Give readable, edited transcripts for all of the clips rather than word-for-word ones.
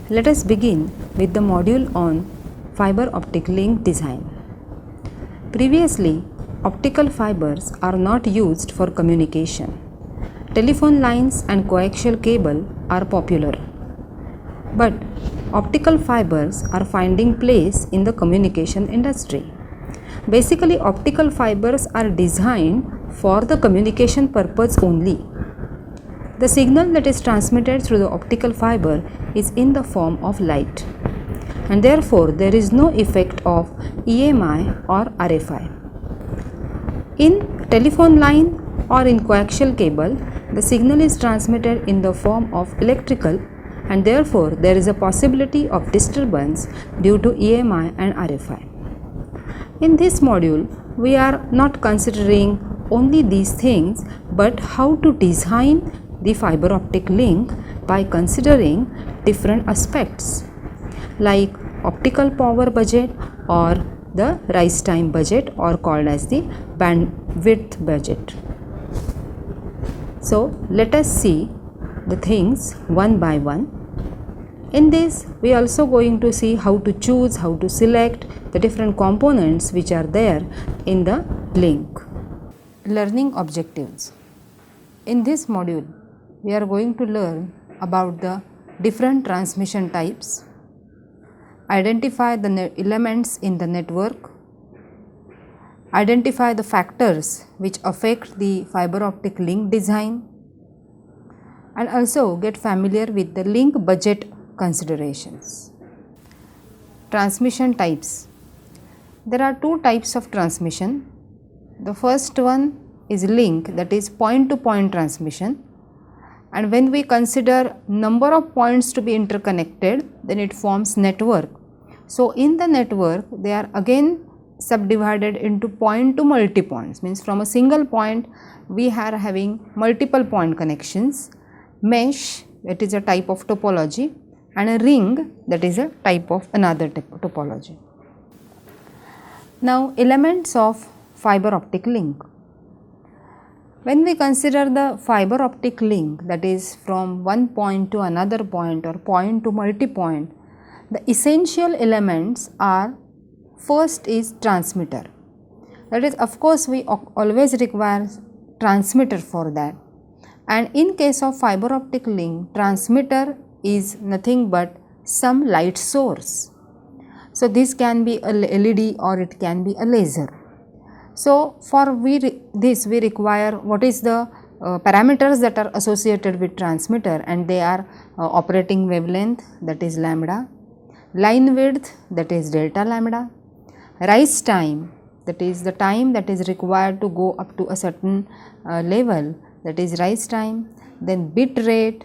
Let us begin with the module on fiber optic link design. Previously, optical fibers are not used for communication. Telephone lines and coaxial cable are popular. But optical fibers are finding place in the communication industry. Basically, optical fibers are designed for the communication purpose only. The signal that is transmitted through the optical fiber is in the form of light, and therefore there is no effect of EMI or RFI. In telephone line or in coaxial cable, the signal is transmitted in the form of electrical, and therefore there is a possibility of disturbance due to EMI and RFI. In this module, we are not considering only these things, but how to design the fiber optic link by considering different aspects like optical power budget or the rise time budget, or called as the bandwidth budget. So let us see the things one by one. In this, we are also going to see how to choose, how to select the different components which are there in the link. Learning objectives. In this module, we are going to learn about the different transmission types, identify the elements in the network, identify the factors which affect the fiber optic link design, and also get familiar with the link budget considerations. Transmission types. There are two types of transmission. The first one is link, that is point to point transmission. And when we consider number of points to be interconnected, then it forms network. So in the network, they are again subdivided into point to multi points, means from a single point we are having multiple point connections. Mesh, that is a type of topology, and a ring, that is a type of another topology. Now elements of fiber optic link. When we consider the fiber optic link, that is from one point to another point or point to multi-point, the essential elements are, first is transmitter. That is, of course, we always require transmitter for that. And in case of fiber optic link, transmitter is nothing but some light source. So this can be a LED or it can be a laser. So for this we require what is the parameters that are associated with transmitter, and they are operating wavelength, that is lambda, line width, that is delta lambda, rise time, that is the time that is required to go up to a certain level, that is rise time, then bit rate,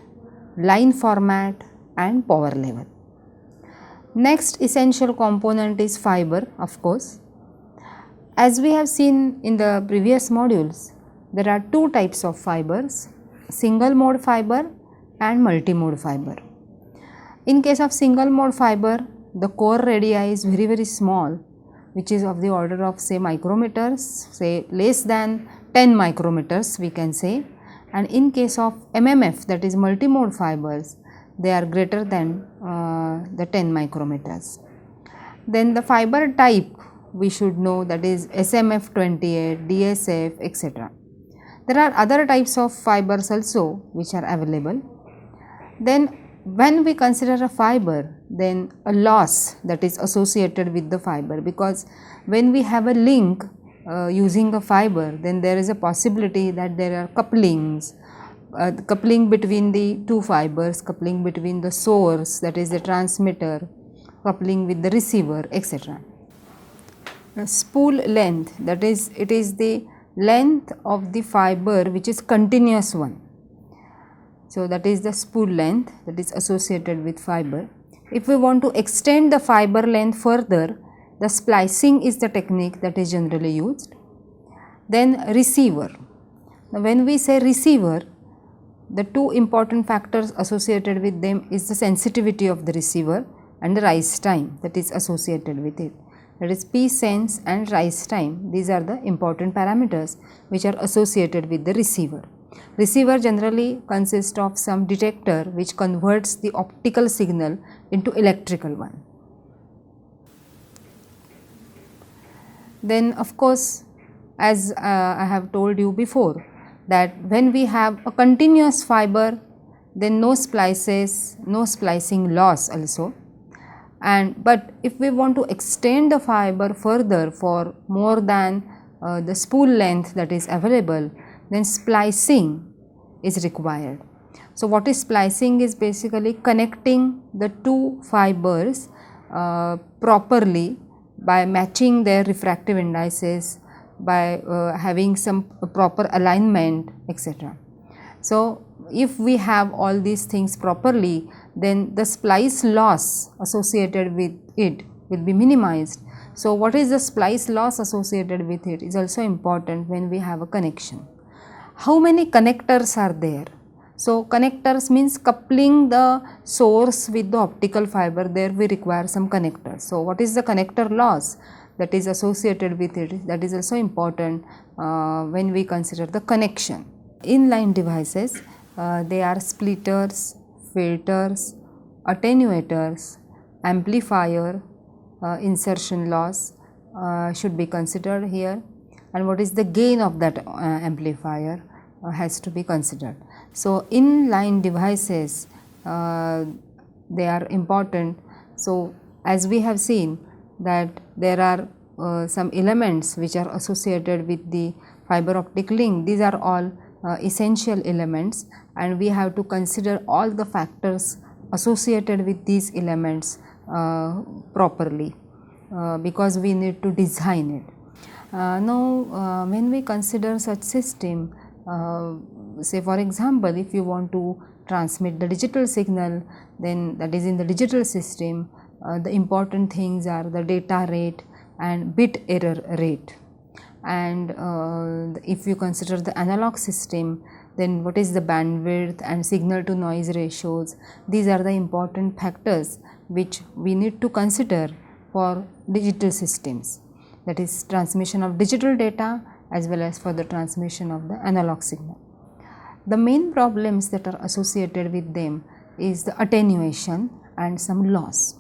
line format, and power level. Next essential component is fiber, of course. As we have seen in the previous modules, there are two types of fibers, single mode fiber and multi-mode fiber. In case of single mode fiber, the core radii is very small, which is of the order of say micrometers, say less than 10 micrometers we can say, and in case of MMF, that is multi-mode fibers, they are greater than the 10 micrometers. Then the fiber type we should know, that is SMF28, DSF, etc. There are other types of fibers also which are available. Then when we consider a fiber, then a loss that is associated with the fiber, because when we have a link using a fiber, then there is a possibility that there are couplings, coupling between the two fibers, coupling between the source, that is the transmitter, coupling with the receiver, etc. Spool length, that is, it is the length of the fiber which is continuous one. So that is the spool length that is associated with fiber. If we want to extend the fiber length further, the splicing is the technique that is generally used. Then receiver. Now when we say receiver, the two important factors associated with them is the sensitivity of the receiver and the rise time that is associated with it. That is P sense and rise time. These are the important parameters which are associated with the receiver. Receiver generally consists of some detector which converts the optical signal into electrical one. Then of course, as I have told you before, that when we have a continuous fiber, then no splices, no splicing loss also. But if we want to extend the fiber further for more than the spool length that is available, then splicing is required. So what is splicing is basically connecting the two fibers properly by matching their refractive indices, by having some proper alignment, etc. So if we have all these things properly, then the splice loss associated with it will be minimized. So what is the splice loss associated with it is also important when we have a connection. How many connectors are there? So connectors means coupling the source with the optical fiber. There we require some connectors. So what is the connector loss that is associated with it? That is also important when we consider the connection. Inline devices, they are splitters, filters, attenuators, amplifier, insertion loss should be considered here, and what is the gain of that amplifier has to be considered. So inline devices, they are important. So as we have seen that there are some elements which are associated with the fiber optic link. These are all essential elements, and we have to consider all the factors associated with these elements properly because we need to design it. Now when we consider such system, say for example, if you want to transmit the digital signal, then that is in the digital system, the important things are the data rate and bit error rate. And if you consider the analog system, then what is the bandwidth and signal to noise ratios. These are the important factors which we need to consider for digital systems, that is transmission of digital data as well as for the transmission of the analog signal. The main problems that are associated with them is the attenuation and some loss.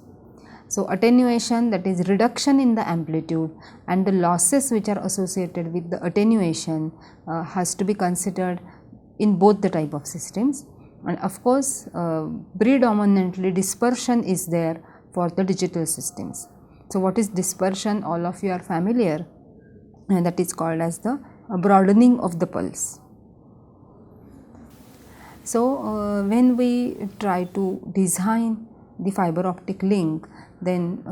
So attenuation, that is reduction in the amplitude, and the losses which are associated with the attenuation has to be considered in both the type of systems. And of course predominantly dispersion is there for the digital systems. So what is dispersion? All of you are familiar, and that is called as the broadening of the pulse. So when we try to design the fiber optic link, then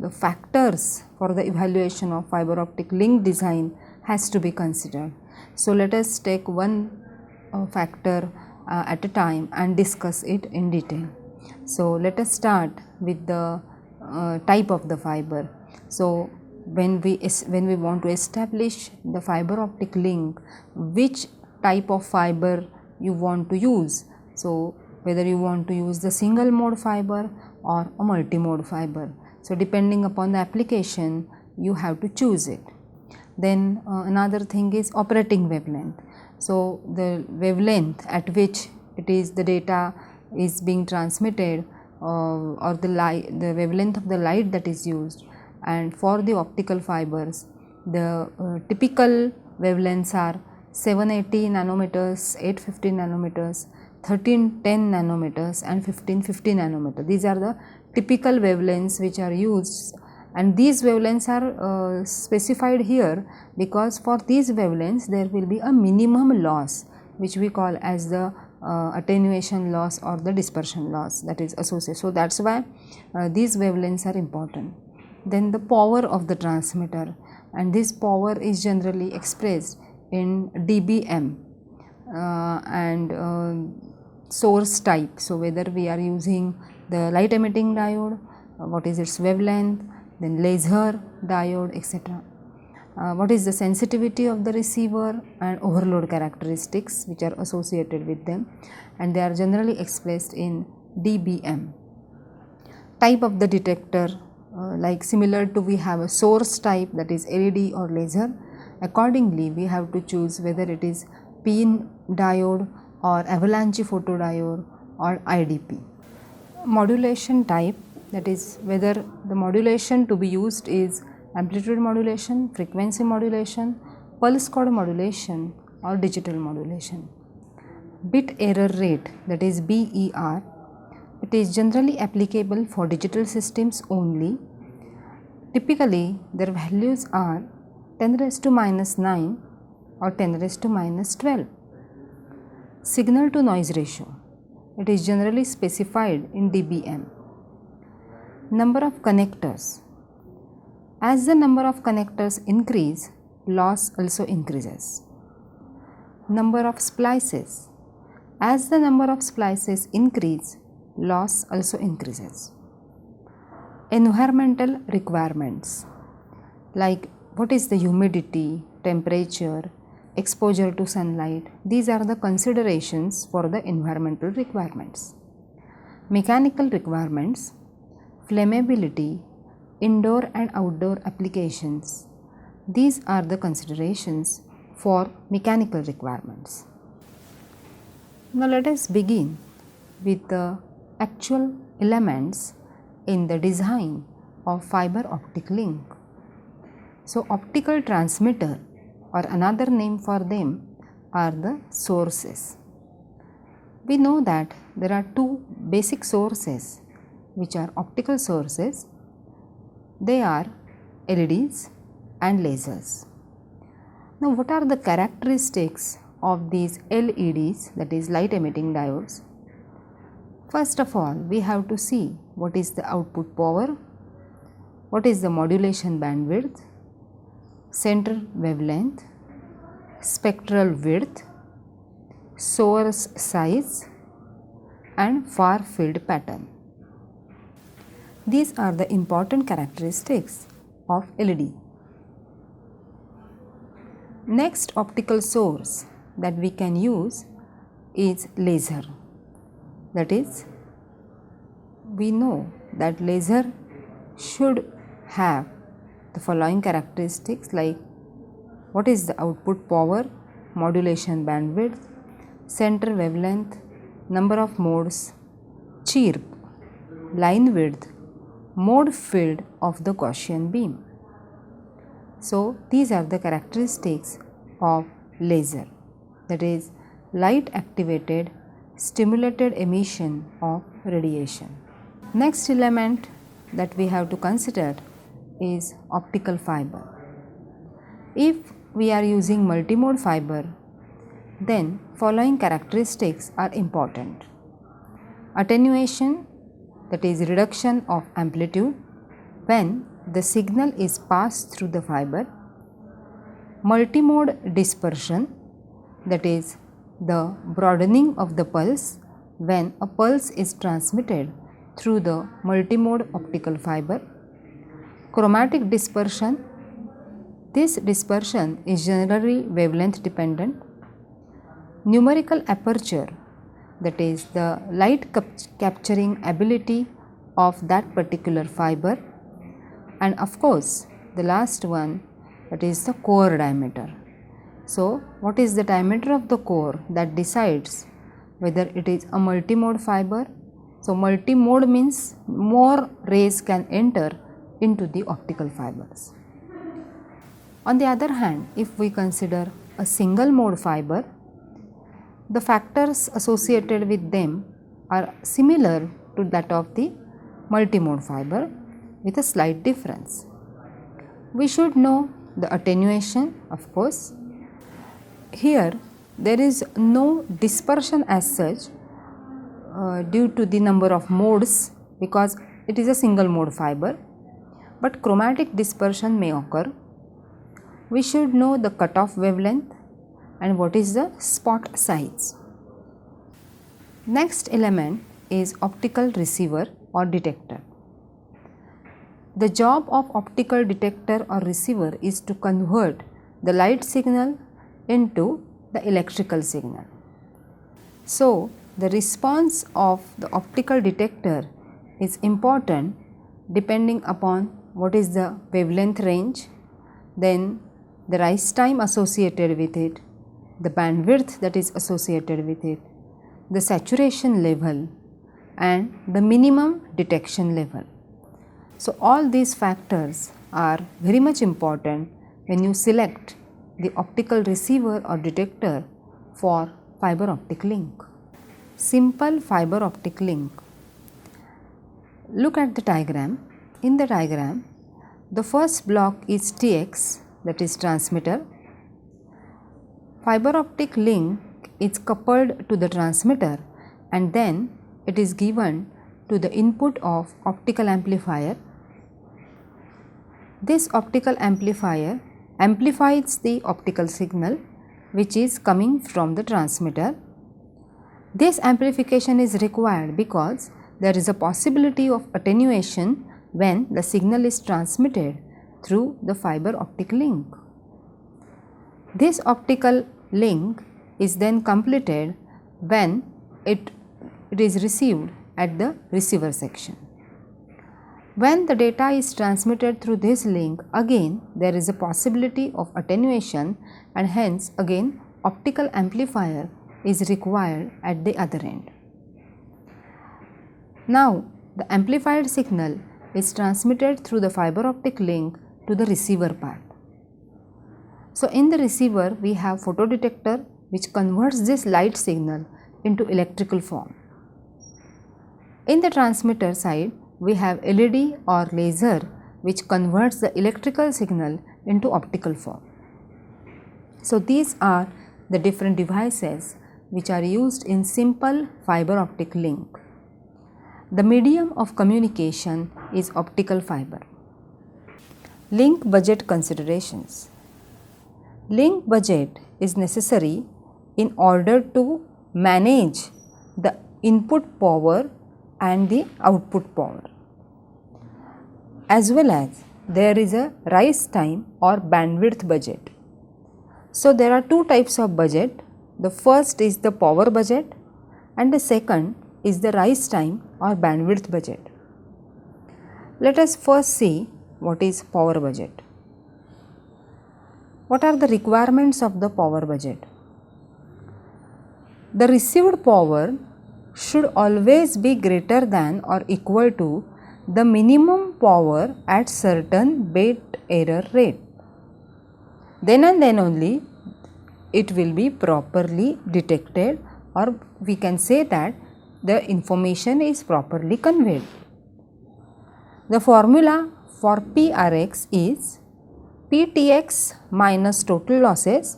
the factors for the evaluation of fiber optic link design has to be considered. So let us take one factor at a time and discuss it in detail. So let us start with the type of the fiber. So when we want to establish the fiber optic link, which type of fiber you want to use. So whether you want to use the single mode fiber or a multi-mode fiber. So depending upon the application, you have to choose it. Then another thing is operating wavelength. So the wavelength at which the data is being transmitted, or the wavelength of the light that is used. And for the optical fibers, the typical wavelengths are 780 nanometers, 850 nanometers, 1310 nanometers and 1550 nanometers. These are the typical wavelengths which are used, and these wavelengths are specified here because for these wavelengths there will be a minimum loss which we call as the attenuation loss or the dispersion loss that is associated. So that is why these wavelengths are important. Then the power of the transmitter, and this power is generally expressed in dBm and source type. So whether we are using the light emitting diode, what is its wavelength, then laser diode, etc. What is the sensitivity of the receiver and overload characteristics which are associated with them, and they are generally expressed in dBm. Type of the detector, like similar to we have a source type, that is LED or laser. Accordingly we have to choose whether it is PIN diode or avalanche photodiode or IDP. Modulation type, that is whether the modulation to be used is amplitude modulation, frequency modulation, pulse code modulation or digital modulation. Bit error rate, that is BER, it is generally applicable for digital systems only. Typically their values are 10 raised to minus 9 or 10 raised to minus 12. Signal to noise ratio, it is generally specified in dBm. Number of connectors, as the number of connectors increase, loss also increases. Number of splices, as the number of splices increase, loss also increases. Environmental requirements, like what is the humidity, temperature, exposure to sunlight, these are the considerations for the environmental requirements. Mechanical requirements, flammability, indoor and outdoor applications, these are the considerations for mechanical requirements. Now let us begin with the actual elements in the design of fiber optic link. So optical transmitter, or another name for them, are the sources. We know that there are two basic sources which are optical sources. They are LEDs and lasers. Now what are the characteristics of these LEDs, that is light emitting diodes? First of all, we have to see what is the output power, what is the modulation bandwidth, center wavelength, spectral width, source size and far field pattern. These are the important characteristics of LED. Next optical source that we can use is laser. That is, we know that laser should have the following characteristics, like what is the output power, modulation bandwidth, center wavelength, number of modes, chirp, line width, mode field of the Gaussian beam. So these are the characteristics of laser, that is light activated stimulated emission of radiation. Next element that we have to consider is optical fiber. If we are using multimode fiber, then following characteristics are important. Attenuation, that is reduction of amplitude when the signal is passed through the fiber. Multimode dispersion, that is the broadening of the pulse when a pulse is transmitted through the multimode optical fiber. Chromatic dispersion, this dispersion is generally wavelength dependent. Numerical aperture, that is the light capturing ability of that particular fiber, and of course the last one, that is the core diameter. So what is the diameter of the core that decides whether it is a multimode fiber? So multimode means more rays can enter into the optical fibers. On the other hand, if we consider a single mode fiber, the factors associated with them are similar to that of the multimode fiber with a slight difference. We should know the attenuation, of course. Here there is no dispersion as such due to the number of modes, because it is a single mode fiber, but chromatic dispersion may occur. We should know the cutoff wavelength and what is the spot size. Next element is optical receiver or detector. The job of optical detector or receiver is to convert the light signal into the electrical signal. So the response of the optical detector is important depending upon what is the wavelength range, then the rise time associated with it, the bandwidth that is associated with it, the saturation level and the minimum detection level. So, all these factors are very much important when you select the optical receiver or detector for fiber optic link. Simple fiber optic link. Look at the diagram. In the diagram, the first block is TX, that is transmitter. Fiber optic link is coupled to the transmitter and then it is given to the input of optical amplifier. This optical amplifier amplifies the optical signal which is coming from the transmitter. This amplification is required because there is a possibility of attenuation when the signal is transmitted through the fiber optic link. This optical link is then completed when it is received at the receiver section. When the data is transmitted through this link, again there is a possibility of attenuation and hence again optical amplifier is required at the other end. Now the amplified signal is transmitted through the fiber optic link to the receiver part. So in the receiver we have photodetector which converts this light signal into electrical form. In the transmitter side we have LED or laser which converts the electrical signal into optical form. So these are the different devices which are used in simple fiber optic link. The medium of communication is optical fiber. Link budget considerations. Link budget is necessary in order to manage the input power and the output power, as well as there is a rise time or bandwidth budget. So there are two types of budget. The first is the power budget and the second is the rise time or bandwidth budget. Let us first see what is power budget. What are the requirements of the power budget? The received power should always be greater than or equal to the minimum power at certain bit error rate. Then and then only it will be properly detected, or we can say that the information is properly conveyed. The formula for PRX is PTX minus total losses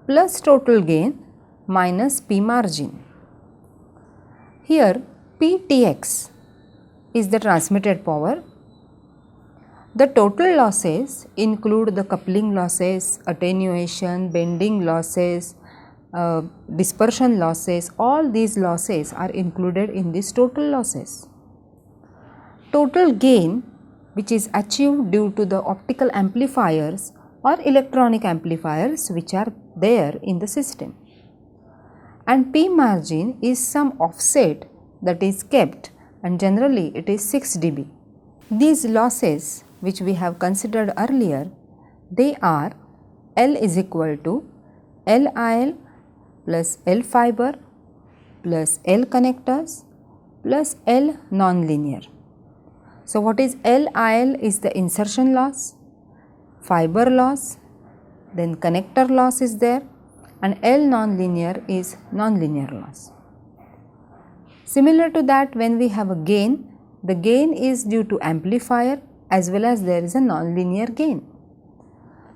plus total gain minus P margin. Here PTX is the transmitted power. The total losses include the coupling losses, attenuation, bending losses, dispersion losses. All these losses are included in this total losses. Total gain, which is achieved due to the optical amplifiers or electronic amplifiers which are there in the system. And P margin is some offset that is kept, and generally it is 6 dB. These losses which we have considered earlier, they are L is equal to LIL plus L fiber plus L connectors plus L nonlinear. So what is LIL is the insertion loss, fiber loss, then connector loss is there, and L nonlinear is nonlinear loss. Similar to that, when we have a gain, the gain is due to amplifier as well as there is a nonlinear gain.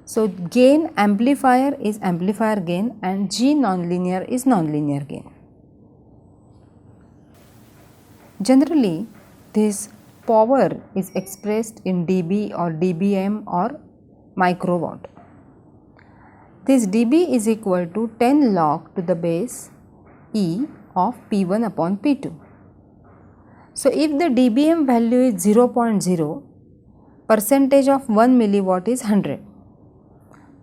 So gain amplifier is amplifier gain and G nonlinear is nonlinear gain. Generally, this power is expressed in dB or dBm or microwatt. This dB is equal to 10 log to the base E of P1 upon P2. So if the dBm value is 0.0, percentage of 1 milliwatt is 100.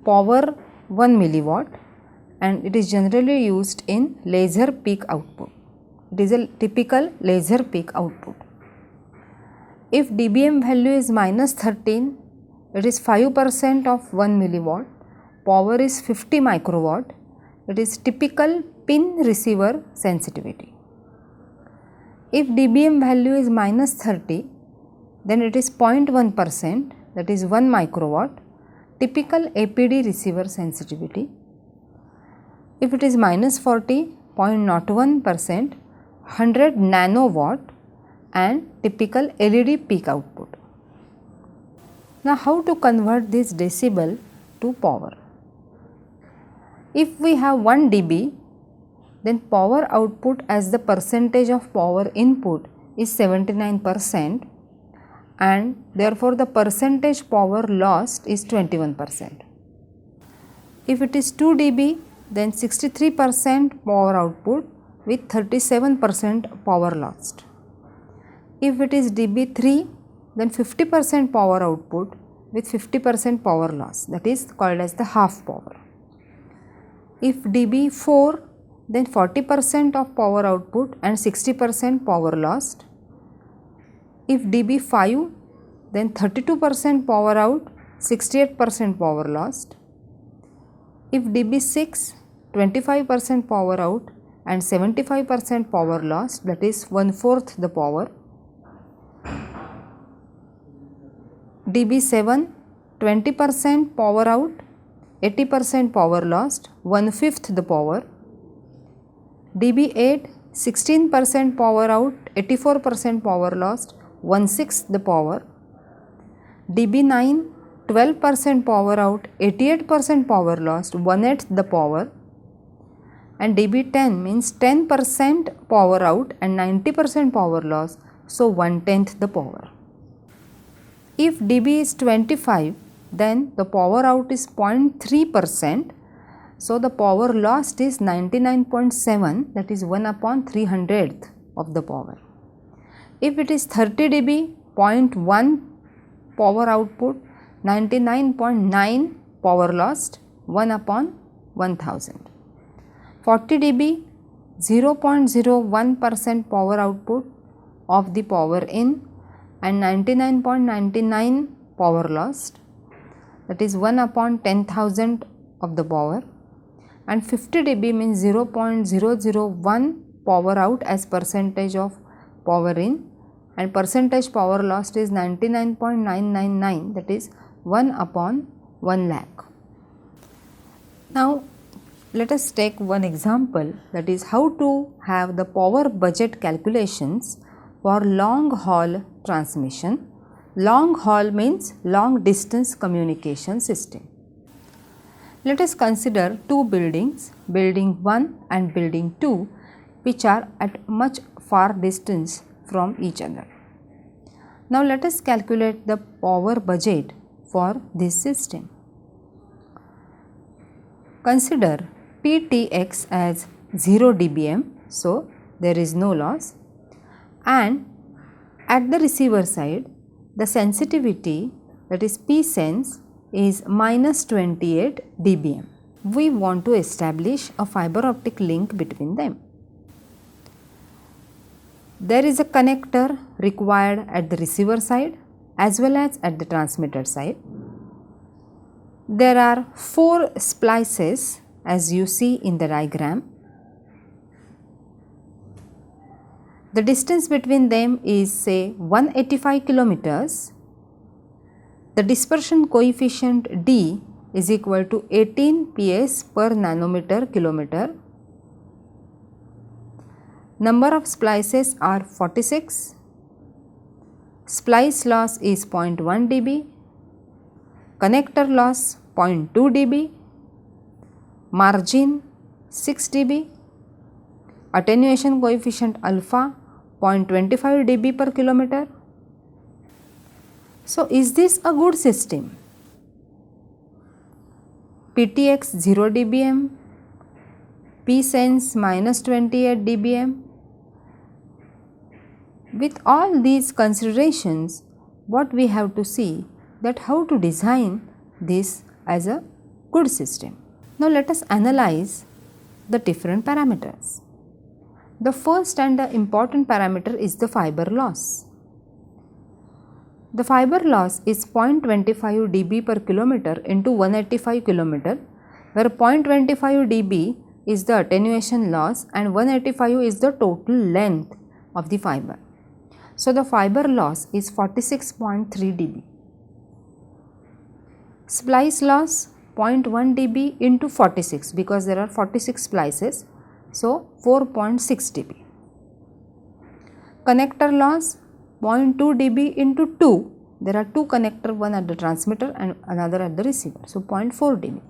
Power 1 milliwatt, and it is generally used in laser peak output. It is a typical laser peak output. If dBm value is minus 13, it is 5% of 1 milliwatt, power is 50 microwatt, it is typical pin receiver sensitivity. If dBm value is minus 30, then it is 0.1%, that is 1 microwatt, typical APD receiver sensitivity. If it is minus 40, 0.01%, 100 nanowatt and typical LED peak output. Now, how to convert this decibel to power? If we have 1 dB, then power output as the percentage of power input is 79%, and therefore the percentage power lost is 21%. If it is 2 dB, then 63% power output with 37% power lost. If it is dB3, then 50% power output with 50% power loss, that is called as the half power. If dB4, then 40% of power output and 60% power lost. If dB5, then 32% power out, 68% power lost. If dB6, 25% power out and 75% power lost, that is 1/4 the power. dB7, 20% power out, 80% power lost, 1/5 the power. dB8, 16% power out, 84% power lost, 1/6 the power. dB9, 12% power out, 88% power lost, 1/8 the power. And dB10 means 10% power out and 90% power loss, so 1/10 the power. If dB is 25, then the power out is 0.3%, so the power lost is 99.7, that is 1/300th of the power. If it is 30 dB, 0.1 power output, 99.9 power lost, 1/1000. 40 dB, 0.01% power output of the power in and 99.99 power lost, that is 1/10,000 of the power. And 50 dB means 0.001 power out as percentage of power in, and percentage power lost is 99.999, that is 1/1 lakh. Now, let us take one example, that is how to have the power budget calculations for long haul transmission. Long haul means long distance communication system. Let us consider two buildings, building 1 and building 2, which are at much far distance from each other. Now, let us calculate the power budget for this system. Consider PTX as 0 dBm, so there is no loss, and at the receiver side the sensitivity, that is P sense, is minus 28 dBm. We want to establish a fiber optic link between them. There is a connector required at the receiver side as well as at the transmitter side. There are 4 splices as you see in the diagram. The distance between them is say 185 kilometers. The dispersion coefficient D is equal to 18 PS per nanometer kilometer. Number of splices are 46. Splice loss is 0.1 dB. Connector loss 0.2 dB. Margin 6 dB. Attenuation coefficient alpha 0.25 dB per kilometer. So, is this a good system? PTX 0 dBm, P sense minus 28 dBm. With all these considerations, what we have to see that how to design this as a good system. Now, let us analyze the different parameters. The first and the important parameter is the fiber loss. The fiber loss is 0.25 dB per kilometer into 185 kilometer, where 0.25 dB is the attenuation loss and 185 is the total length of the fiber. So, the fiber loss is 46.3 dB. Splice loss 0.1 dB into 46 because there are 46 splices. So, 4.6 dB. Connector loss 0.2 dB into 2. There are two connectors, one at the transmitter and another at the receiver. So, 0.4 dB.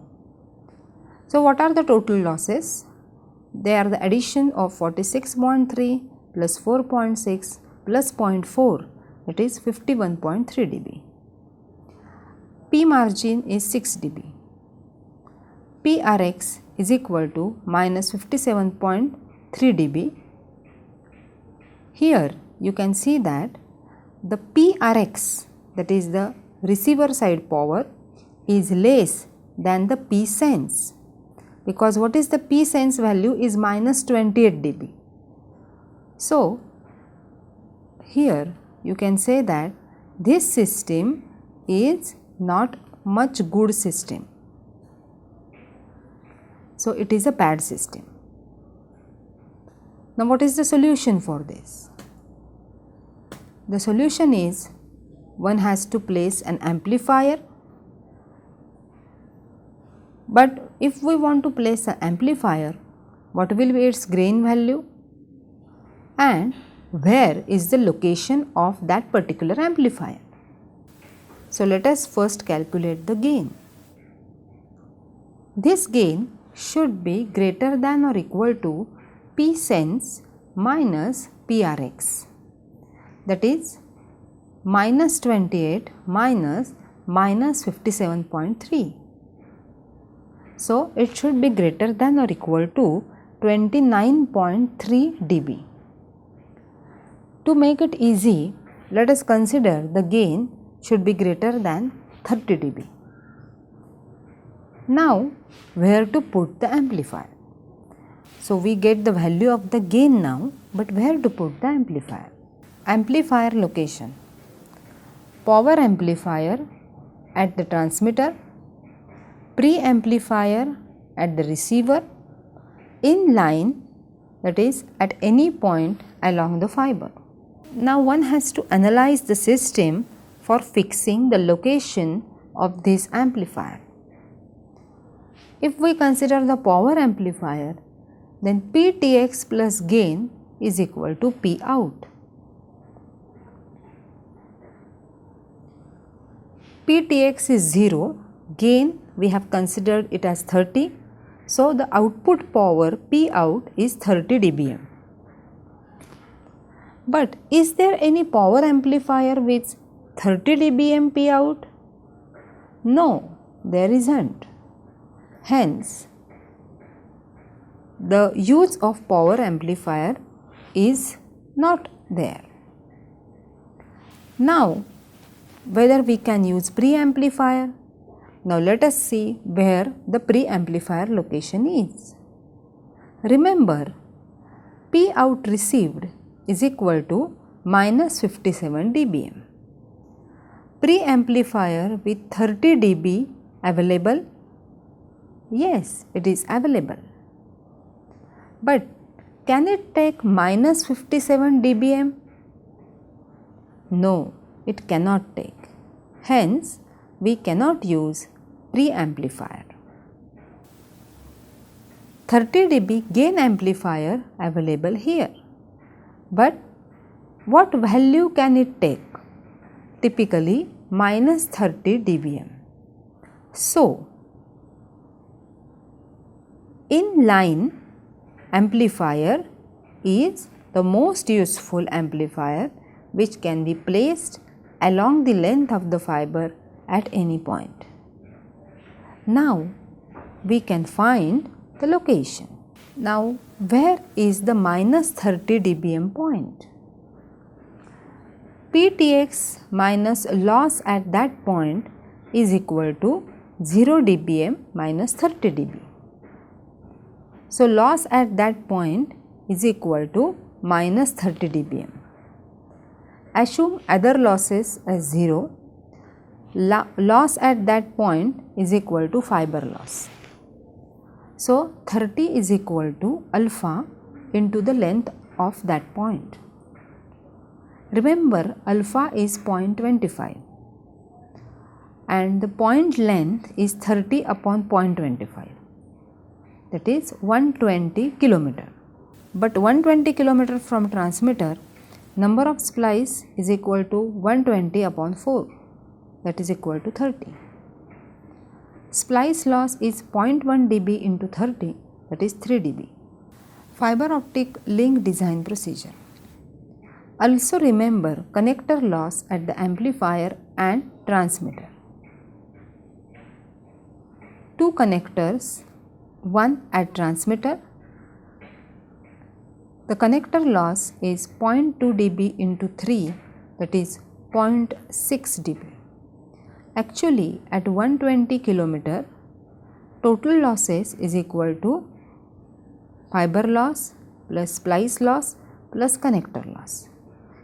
So, what are the total losses? They are the addition of 46.3 plus 4.6 plus 0.4, that is 51.3 dB. P margin is 6 dB. PRX is equal to minus 57.3 dB. Here you can see that the PRX, that is the receiver side power, is less than the P sense, because what is the P sense value is minus 28 dB. So, here you can say that this system is not much good system. So, it is a bad system. Now, what is the solution for this? The solution is one has to place an amplifier, but if we want to place an amplifier, what will be its gain value and where is the location of that particular amplifier? So, let us first calculate the gain. This gain should be greater than or equal to P sense minus PRX, that is minus 28 minus minus 57.3. So, it should be greater than or equal to 29.3 dB. To make it easy, let us consider the gain should be greater than 30 dB. Now, where to put the amplifier? So, we get the value of the gain now, but where to put the amplifier? Amplifier location. Power amplifier at the transmitter, pre-amplifier at the receiver, in line, that is at any point along the fiber. Now, one has to analyze the system for fixing the location of this amplifier. If we consider the power amplifier, then PTX plus gain is equal to P out. PTX is 0, gain we have considered it as 30. So, the output power P out is 30 dBm. But is there any power amplifier with 30 dBm P out? No, there isn't. Hence, the use of power amplifier is not there. Now, whether we can use pre-amplifier? Now, let us see where the pre-amplifier location is. Remember, P out received is equal to minus 57 dBm. Pre-amplifier with 30 dB available? Yes, it is available. But can it take minus 57 dBm? No, it cannot take. Hence, we cannot use pre-amplifier. 30 dB gain amplifier available here. But what value can it take? Typically minus 30 dBm. So, in-line amplifier is the most useful amplifier which can be placed along the length of the fiber at any point. Now, we can find the location. Now, where is the minus 30 dBm point? PTX minus loss at that point is equal to 0 dBm minus 30 dB. So, loss at that point is equal to minus 30 dBm. Assume other losses as 0. Loss at that point is equal to fiber loss. So 30 is equal to alpha into the length of that point. Remember, alpha is 0.25 and the point length is 30 upon 0.25, that is 120 kilometer. But 120 kilometer from transmitter, number of splice is equal to 120 upon 4, that is equal to 30. Splice loss is 0.1 dB into 30, that is 3 dB. Fiber optic link design procedure. Also remember connector loss at the amplifier and transmitter. Two connectors, one at transmitter. The connector loss is 0.2 dB into 3, that is 0.6 dB. Actually, at 120 kilometer, total losses is equal to fiber loss plus splice loss plus connector loss.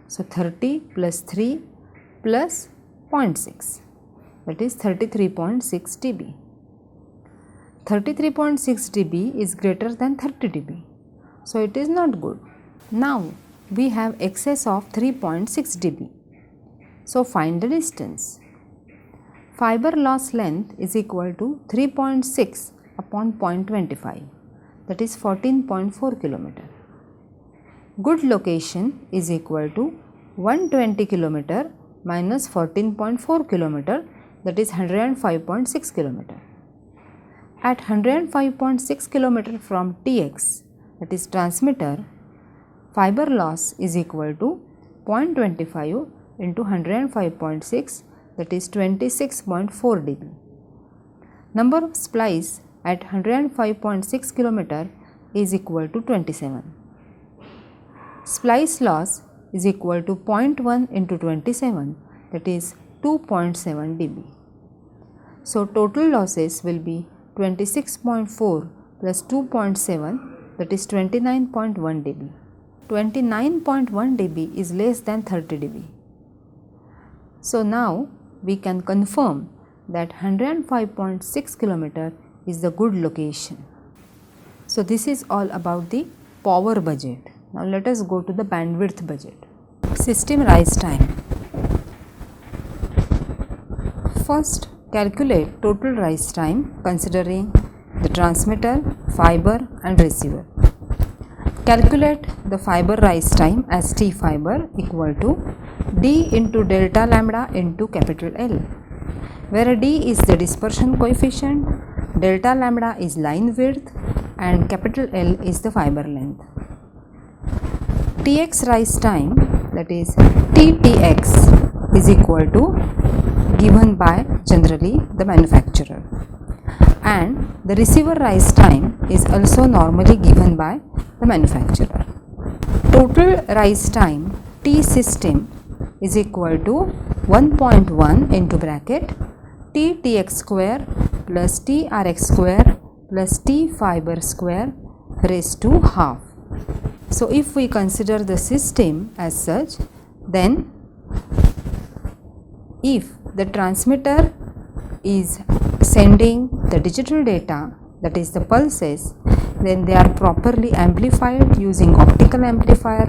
So 30 plus 3 plus 0.6, that is 33.6 dB. 33.6 dB is greater than 30 dB. So it is not good. Now we have excess of 3.6 dB. So find the distance. Fiber loss length is equal to 3.6 upon 0.25, that is 14.4 kilometer. Good location is equal to 120 kilometer minus 14.4 kilometer, that is 105.6 kilometer. At 105.6 kilometer from TX, that is transmitter, fiber loss is equal to 0.25 into 105.6, that is 26.4 dB. Number of splice at 105.6 kilometer is equal to 27. Splice loss is equal to 0.1 into 27, that is 2.7 dB. So total losses will be 26.4 plus 2.7, that is 29.1 dB. 29.1 dB is less than 30 dB. So now we can confirm that 105.6 kilometer is the good location. So this is all about the power budget. Now let us go to the bandwidth budget. System rise time. First, calculate total rise time considering the transmitter, fiber and receiver. Calculate the fiber rise time as T fiber equal to D into delta lambda into capital L, where D is the dispersion coefficient, delta lambda is line width and capital L is the fiber length. Tx rise time, that is Ttx, is equal to given by generally the manufacturer, and the receiver rise time is also normally given by the manufacturer. Total rise time T system is equal to 1.1 into bracket Ttx square plus Trx square plus T fiber square raised to half. So if we consider the system as such, then if the transmitter is sending the digital data, that is the pulses, then they are properly amplified using optical amplifier,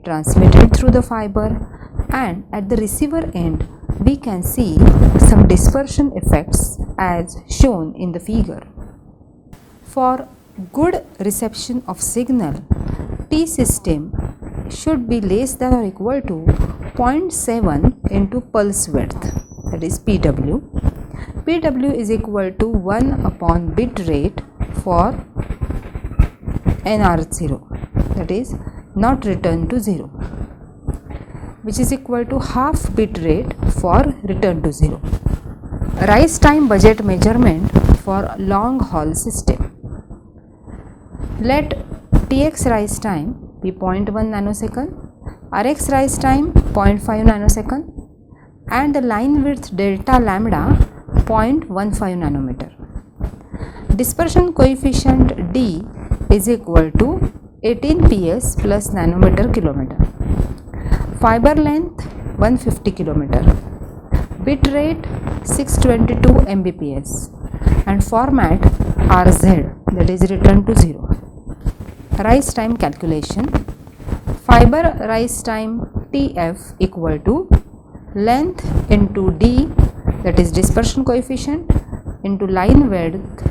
transmitted through the fiber, and at the receiver end we can see some dispersion effects as shown in the figure. For good reception of signal, T system should be less than or equal to 0.7 into pulse width, that is PW. PW is equal to 1 upon bit rate for NR0, that is not return to 0, which is equal to half bit rate for return to 0. Rise time budget measurement for long haul system. Let Tx rise time be 0.1 nanosecond, Rx rise time 0.5 nanosecond and the line width delta lambda 0.15 nanometer. Dispersion coefficient D is equal to 18 ps plus nanometer kilometer. Fiber length 150 kilometer. Bit rate 622 Mbps and format Rz, that is returned to 0. Rise time calculation. Fiber rise time Tf equal to length into d, that is dispersion coefficient, into line width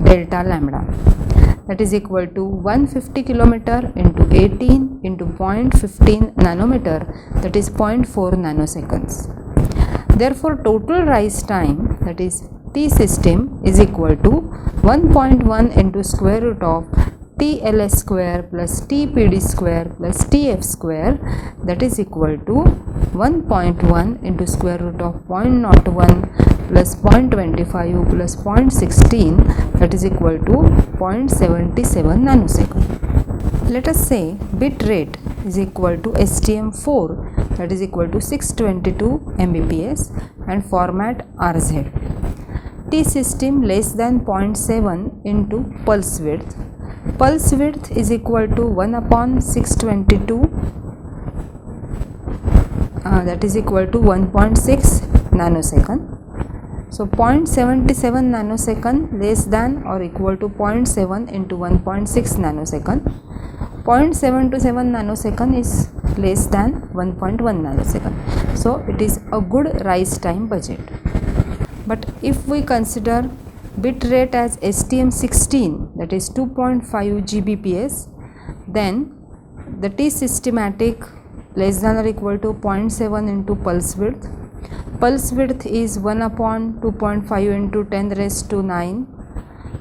delta lambda, that is equal to 150 kilometer into 18 into 0.15 nanometer, that is 0.4 nanoseconds. Therefore, total rise time, that is T system, is equal to 1.1 into square root of TLS square plus TPD square plus TF square, that is equal to 1.1 into square root of 0.01 plus 0.25 plus 0.16, that is equal to 0.77 nanosecond. Let us say bit rate is equal to STM4, that is equal to 622 Mbps, and format RZ. T system less than 0.7 into pulse width. Pulse width is equal to 1 upon 622, that is equal to 1.6 nanosecond. So 0.77 nanosecond less than or equal to 0.7 into 1.6 nanosecond. 0.727 nanosecond is less than 1.1 nanosecond. So it is a good rise time budget. But if we consider bit rate as STM16, that is 2.5 Gbps, then the T systematic less than or equal to 0.7 into pulse width. Pulse width is 1 upon 2.5 into 10 raised to 9,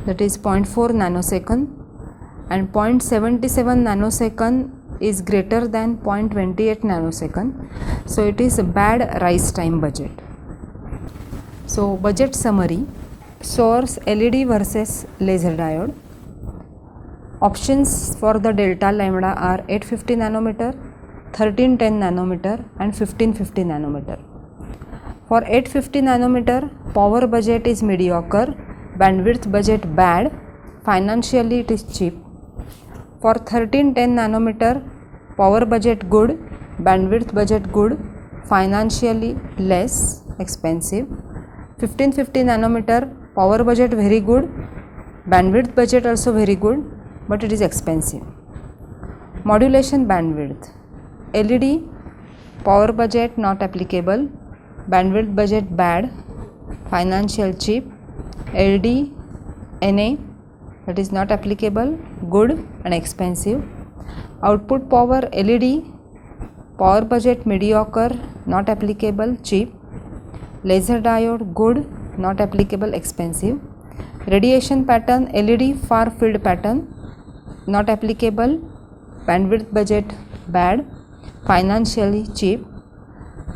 that is 0.4 nanosecond, and 0.77 nanosecond is greater than 0.28 nanosecond. So it is a bad rise time budget. So budget summary. Source LED versus laser diode. Options for the delta lambda are 850 nanometer, 1310 nanometer and 1550 nanometer. For 850 nanometer, power budget is mediocre, bandwidth budget bad, financially it is cheap. For 1310 nanometer, power budget good, bandwidth budget good, financially less expensive. 1550 nanometer, power budget very good, bandwidth budget also very good, but it is expensive. Modulation bandwidth. LED, power budget not applicable, bandwidth budget bad, financial cheap. LD, NA, that is not applicable, good and expensive. Output power LED, power budget mediocre, not applicable, cheap. Laser diode, good, not applicable, expensive. Radiation pattern LED far field pattern, not applicable, bandwidth budget bad, financially cheap.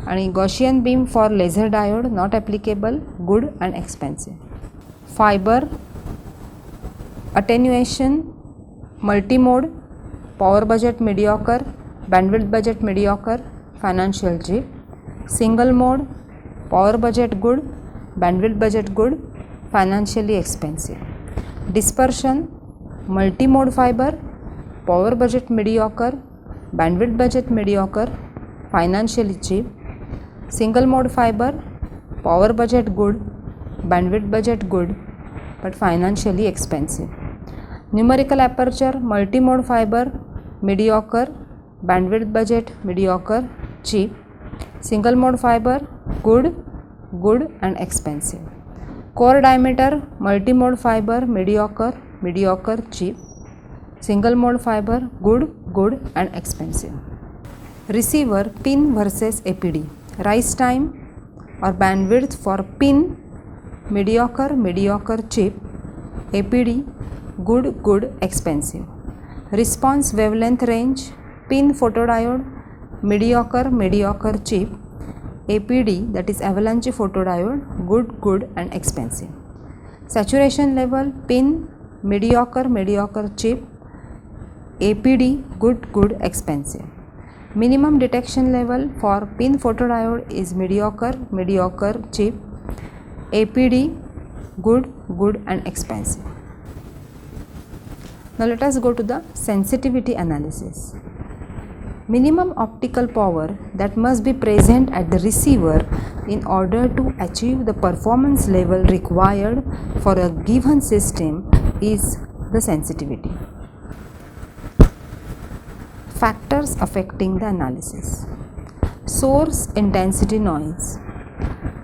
And Gaussian beam for laser diode, not applicable, good and expensive. Fiber attenuation multimode, power budget mediocre, bandwidth budget mediocre, financial cheap. Single mode, power budget good, bandwidth budget good, financially expensive. Dispersion multimode fiber, power budget mediocre, bandwidth budget mediocre, financially cheap. Single mode fiber, power budget good, bandwidth budget good, but financially expensive. Numerical aperture multimode fiber, mediocre, bandwidth budget mediocre, cheap. Single mode fiber, good and expensive. Core diameter multimode fiber, mediocre, cheap. Single mode fiber, good and expensive. Receiver pin versus APD. Rise time or bandwidth for pin mediocre, cheap. APD good, expensive. Response wavelength range pin photodiode mediocre, cheap. APD, that is avalanche photodiode, good and expensive. Saturation level pin mediocre, cheap. APD good, expensive. Minimum detection level for pin photodiode is mediocre, cheap. APD good and expensive. Now let us go to the sensitivity analysis. Minimum optical power that must be present at the receiver in order to achieve the performance level required for a given system is the sensitivity. Factors affecting the analysis. Source intensity noise.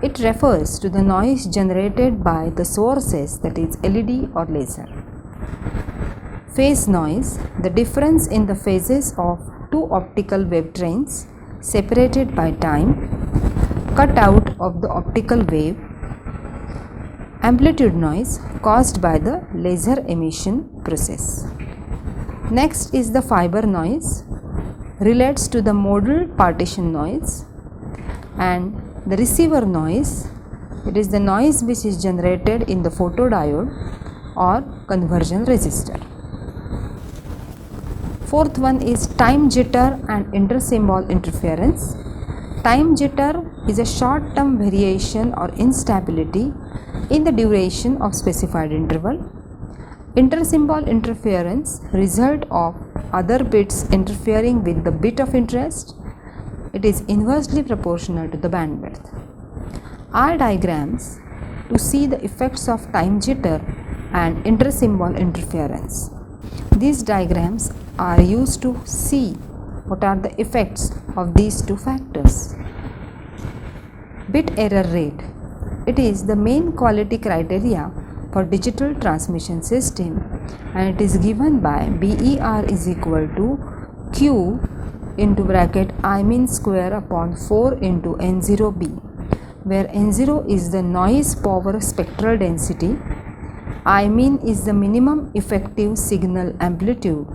It refers to the noise generated by the sources, that is LED or laser. Phase noise, the difference in the phases of two optical wave trains separated by time, cut out of the optical wave. Amplitude noise caused by the laser emission process. Next is the fiber noise, relates to the modal partition noise, and the receiver noise, it is the noise which is generated in the photodiode or conversion resistor. Fourth one is time jitter and intersymbol interference. Time jitter is a short-term variation or instability in the duration of specified interval. Intersymbol interference result of other bits interfering with the bit of interest. It is inversely proportional to the bandwidth. Are diagrams to see the effects of time jitter and intersymbol interference. These diagrams are used to see what are the effects of these two factors. Bit error rate. It is the main quality criteria for digital transmission system, and it is given by BER is equal to Q into bracket I mean square upon 4 into N0B, where N0 is the noise power spectral density, I mean is the minimum effective signal amplitude,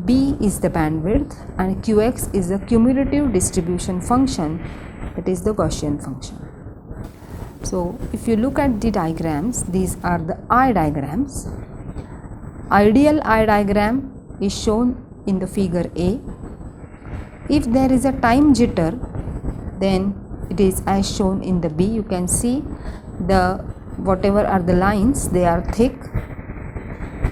B is the bandwidth, and Qx is the cumulative distribution function, that is the Gaussian function. So if you look at the diagrams, these are the eye diagrams. Ideal eye diagram is shown in the figure A. If there is a time jitter, then it is as shown in the B. You can see the whatever are the lines, they are thick.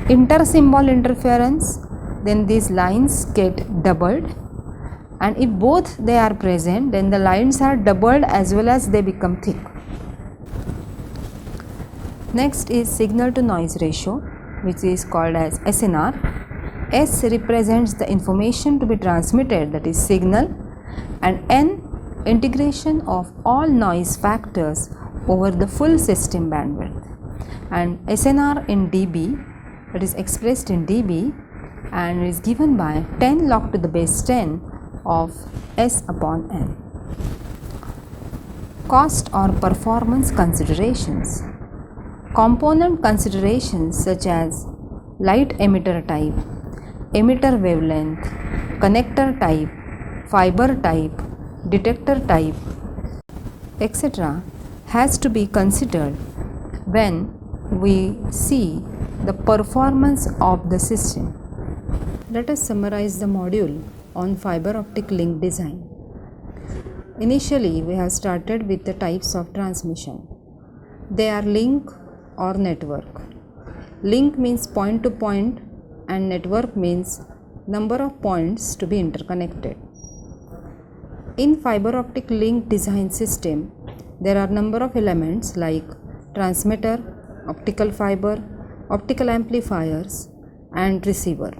Intersymbol interference, then these lines get doubled, and if both they are present, then the lines are doubled as well as they become thick. Next is signal to noise ratio, which is called as SNR. S represents the information to be transmitted, that is signal, and N integration of all noise factors over the full system bandwidth. And SNR in dB, it is expressed in dB and is given by 10 log to the base 10 of S upon N. Cost or performance considerations. Component considerations such as light emitter type, emitter wavelength, connector type, fiber type, detector type, etc. has to be considered when we see the performance of the system. Let us summarize the module on fiber optic link design. Initially, we have started with the types of transmission. They are link or network. Link means point to point and network means number of points to be interconnected. In fiber optic link design system, there are number of elements like transmitter, optical fiber, optical amplifiers and receiver.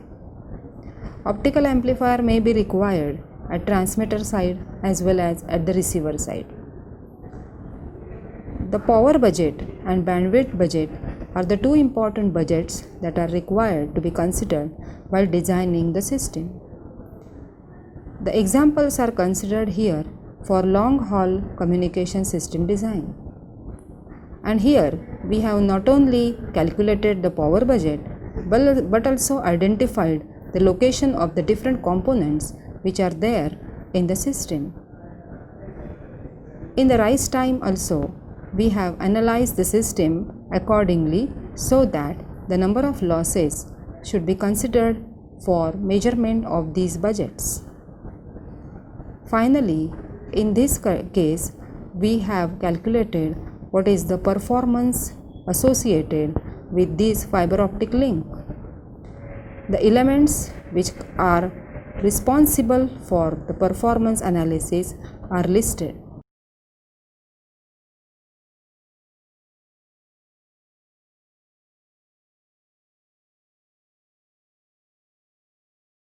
Optical amplifier may be required at transmitter side as well as at the receiver side. The power budget and bandwidth budget are the two important budgets that are required to be considered while designing the system. The examples are considered here for long haul communication system design. And here we have not only calculated the power budget but also identified the location of the different components which are there in the system. In the rise time also, we have analyzed the system accordingly so that the number of losses should be considered for measurement of these budgets. Finally, in this case, we have calculated what is the performance associated with this fiber optic link. The elements which are responsible for the performance analysis are listed.